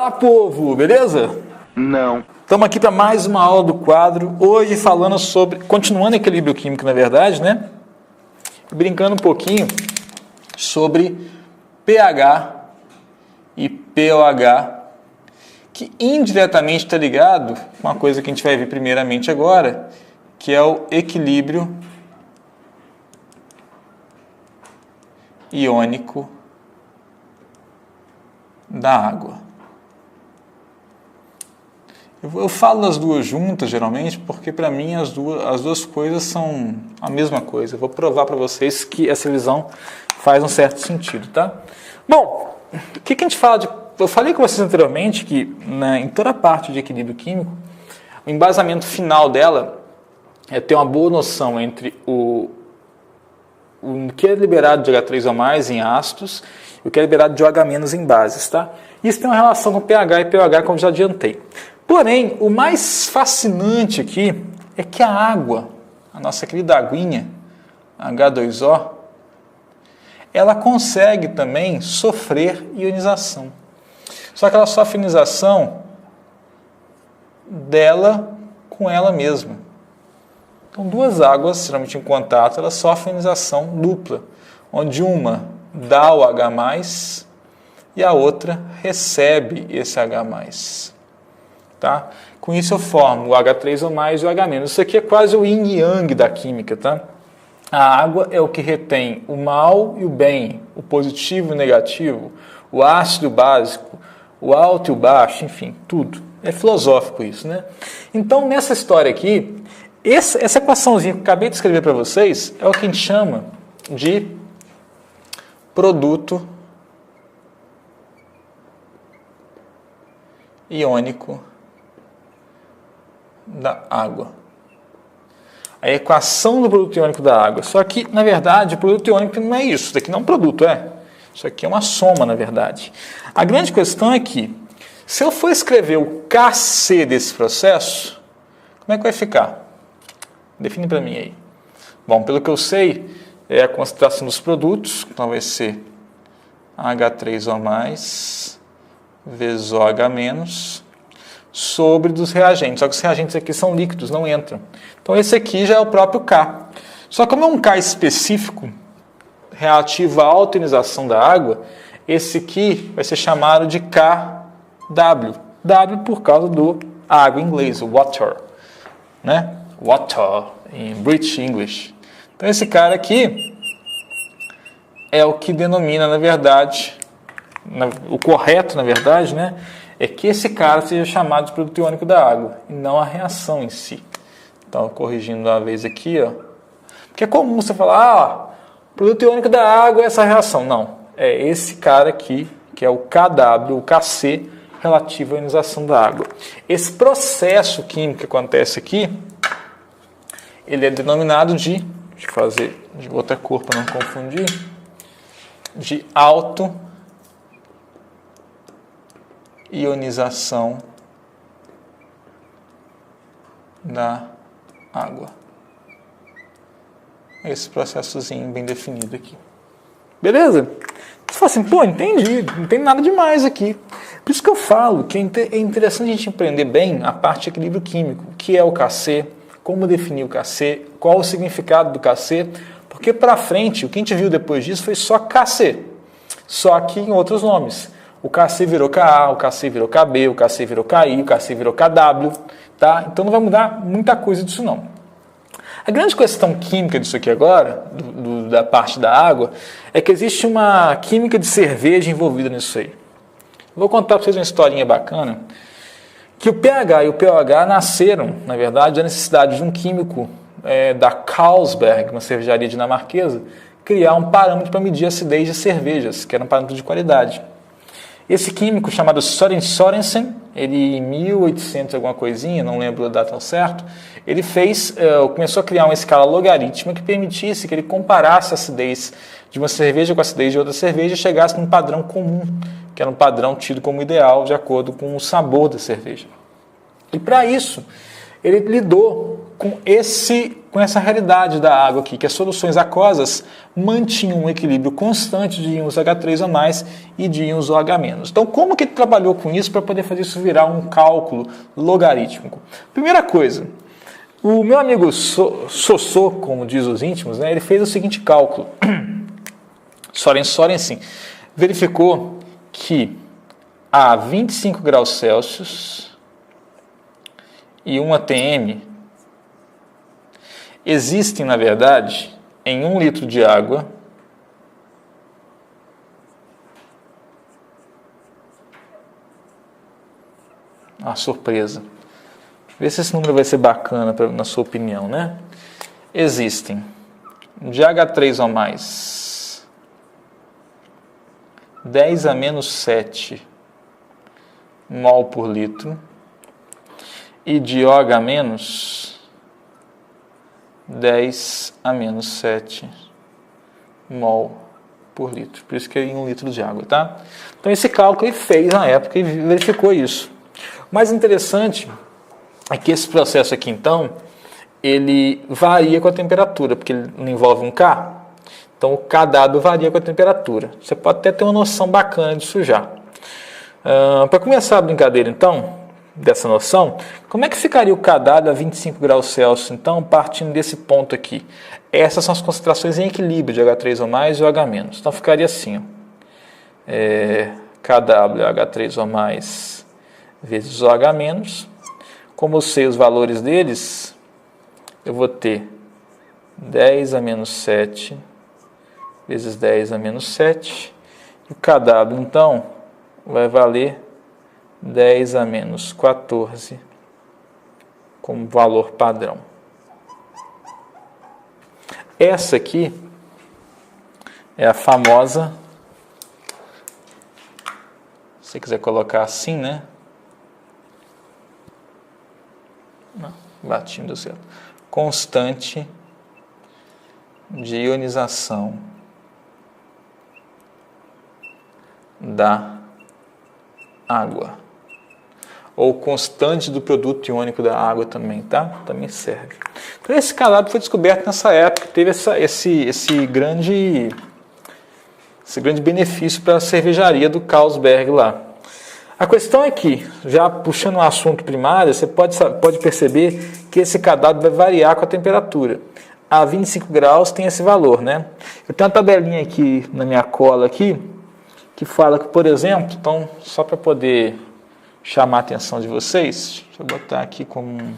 Fala, povo, beleza? Não. Estamos aqui para mais uma aula do quadro, hoje falando sobre, continuando equilíbrio químico na verdade, né? Brincando um pouquinho sobre pH e pOH, que indiretamente está ligado com uma coisa que a gente vai ver primeiramente agora, que é o equilíbrio iônico da água. Eu falo das duas juntas, geralmente, porque para mim as duas coisas são a mesma coisa. Eu vou provar para vocês que essa visão faz um certo sentido, tá? Bom, o que a gente fala de... Eu falei com vocês anteriormente que em toda a parte de equilíbrio químico, o embasamento final dela é ter uma boa noção entre o que é liberado de H3O+, em ácidos, e o que é liberado de OH- em bases, tá? Isso tem uma relação com pH e pOH, como já adiantei. Porém, o mais fascinante aqui é que a água, a nossa querida aguinha, H2O, ela consegue também sofrer ionização. Só que ela sofre ionização dela com ela mesma. Então, duas águas, geralmente em contato, elas sofrem ionização dupla, onde uma dá o H+, e a outra recebe esse H+. Tá? Com isso eu formo o H3O+, e o H-. Isso aqui é quase o yin e yang da química. Tá? A água é o que retém o mal e o bem, o positivo e o negativo, o ácido e o básico, o alto e o baixo, enfim, tudo. É filosófico isso, né? Então, nessa história aqui, essa equaçãozinha que eu acabei de escrever para vocês é o que a gente chama de produto iônico da água. A equação do produto iônico da água. Só que, na verdade, o produto iônico não é isso. Isso daqui não é um produto, é. Isso aqui é uma soma, na verdade. A grande questão é que, se eu for escrever o Kc desse processo, como é que vai ficar? Define para mim aí. Bom, pelo que eu sei, é a concentração dos produtos, então vai ser H3O+, vezes OH-, sobre dos reagentes. Só que os reagentes aqui são líquidos, não entram. Então esse aqui já é o próprio K. Só que como é um K específico, relativo à alta ionização da água, esse aqui vai ser chamado de KW. W por causa do água em inglês, o water. Né? Water, em British English. Então esse cara aqui é o que denomina, na verdade, o correto, na verdade, né, é que esse cara seja chamado de produto iônico da água, e não a reação em si. Então, corrigindo uma vez aqui, ó, porque é comum você falar, produto iônico da água é essa reação. Não, é esse cara aqui, que é o KW, o Kc, relativo à ionização da água. Esse processo químico que acontece aqui, ele é denominado de, deixa eu fazer de outra cor para não confundir, de ionização da água. Esse processozinho bem definido aqui. Beleza? Você fala assim, pô, entendi, não tem nada demais aqui. Por isso que eu falo que é interessante a gente aprender bem a parte de equilíbrio químico, o que é o Kc, como definir o Kc, qual o significado do Kc, porque para frente, o que a gente viu depois disso foi só Kc, só que em outros nomes. O Kc virou Ka, o Kc virou Kb, o Kc virou Ki, o Kc virou Kw, tá? Então não vai mudar muita coisa disso não. A grande questão química disso aqui agora, da parte da água, é que existe uma química de cerveja envolvida nisso aí. Vou contar para vocês uma historinha bacana, que o pH e o pOH nasceram, na verdade, da necessidade de um químico da Carlsberg, uma cervejaria dinamarquesa, criar um parâmetro para medir a acidez de cervejas, que era um parâmetro de qualidade. Esse químico chamado Søren Sørensen, ele em 1800 alguma coisinha, não lembro a data ao certo, ele começou a criar uma escala logarítmica que permitisse que ele comparasse a acidez de uma cerveja com a acidez de outra cerveja e chegasse num padrão comum, que era um padrão tido como ideal de acordo com o sabor da cerveja. E para isso, ele lidou com essa realidade da água aqui, que as soluções aquosas mantinham um equilíbrio constante de íons H3O+, e de íons OH-. Então, como que ele trabalhou com isso para poder fazer isso virar um cálculo logarítmico? Primeira coisa, o meu amigo Sossô, como diz os íntimos, né, ele fez o seguinte cálculo. Sorensen verificou que a 25 graus Celsius e 1 atm existem, na verdade, em 1 litro de água, uma surpresa. Vê se esse número vai ser bacana na sua opinião, né? Existem de H3O+, 10 a menos 7 mol por litro, e de OH-, 10 a menos 7 mol por litro. Por isso que é em 1 litro de água, tá? Então esse cálculo ele fez na época e verificou isso. O mais interessante é que esse processo aqui, então, ele varia com a temperatura, porque ele não envolve um K. Então o Kw varia com a temperatura. Você pode até ter uma noção bacana disso já. Para começar a brincadeira, então, dessa noção, como é que ficaria o Kw a 25 graus Celsius, então, partindo desse ponto aqui? Essas são as concentrações em equilíbrio de H3O+, e OH-. Então, ficaria assim, ó. Kw é H3O+, vezes OH-. Como eu sei os valores deles, eu vou ter 10 a menos 7 vezes 10 a menos 7. E o Kw, então, vai valer 10 a menos 14 como valor padrão. Essa aqui é a famosa, se você quiser colocar assim, né? Não, bati, não deu certo. Constante de ionização da água. Ou constante do produto iônico da água também, tá? Também serve. Então esse Kw foi descoberto nessa época, teve esse grande benefício para a cervejaria do Carlsberg lá. A questão é que, já puxando o assunto primário, você pode perceber que esse Kw vai variar com a temperatura. A 25 graus tem esse valor, né? Eu tenho uma tabelinha aqui na minha cola aqui, que fala que, por exemplo, então, só para poder chamar a atenção de vocês, deixa eu botar aqui como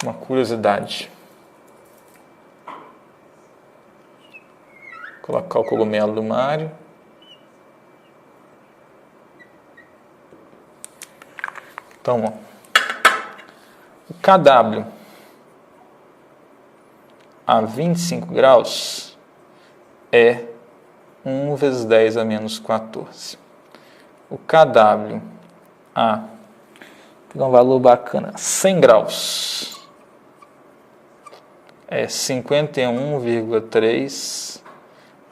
uma curiosidade. Vou colocar o cogumelo do Mário. Então, ó, o Kw a 25 graus é 1 vezes 10 a menos 14. O Kw a, vou pegar um valor bacana, 100 graus é 51,3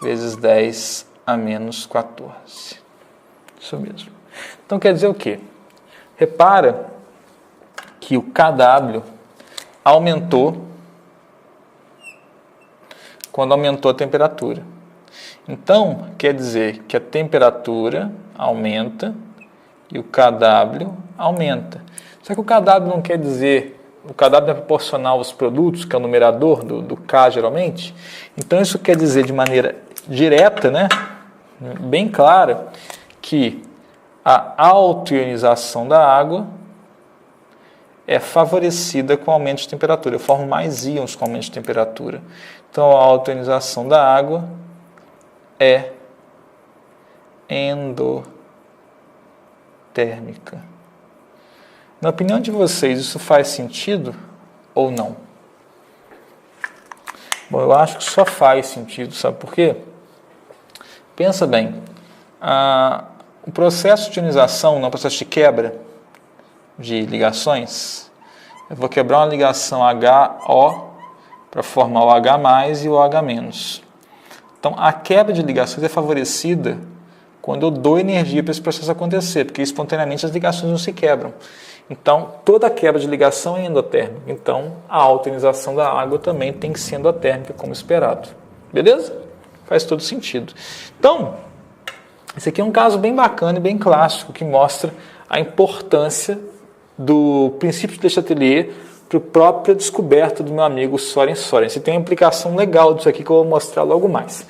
vezes 10 a menos 14. Isso mesmo. Então quer dizer o quê? Repara que o Kw aumentou quando aumentou a temperatura. Então, quer dizer que a temperatura aumenta e o Kw aumenta. Só que o Kw não quer dizer, o Kw é proporcional aos produtos, que é o numerador do K geralmente. Então, isso quer dizer de maneira direta, né, bem clara, que a autoionização da água é favorecida com o aumento de temperatura. Eu formo mais íons com o aumento de temperatura. Então, a autoionização da água é endotérmica. Na opinião de vocês, isso faz sentido ou não? Bom, eu acho que só faz sentido, sabe por quê? Pensa bem, o processo de ionização não é um processo de quebra de ligações. Eu vou quebrar uma ligação HO para formar o H+, e o OH-. Então, a quebra de ligações é favorecida quando eu dou energia para esse processo acontecer, porque espontaneamente as ligações não se quebram. Então, toda quebra de ligação é endotérmica. Então, a alcalinização da água também tem que ser endotérmica, como esperado. Beleza? Faz todo sentido. Então, esse aqui é um caso bem bacana e bem clássico, que mostra a importância do princípio de Le Chatelier para a própria descoberta do meu amigo Soren Sorensen. Você tem uma implicação legal disso aqui que eu vou mostrar logo mais.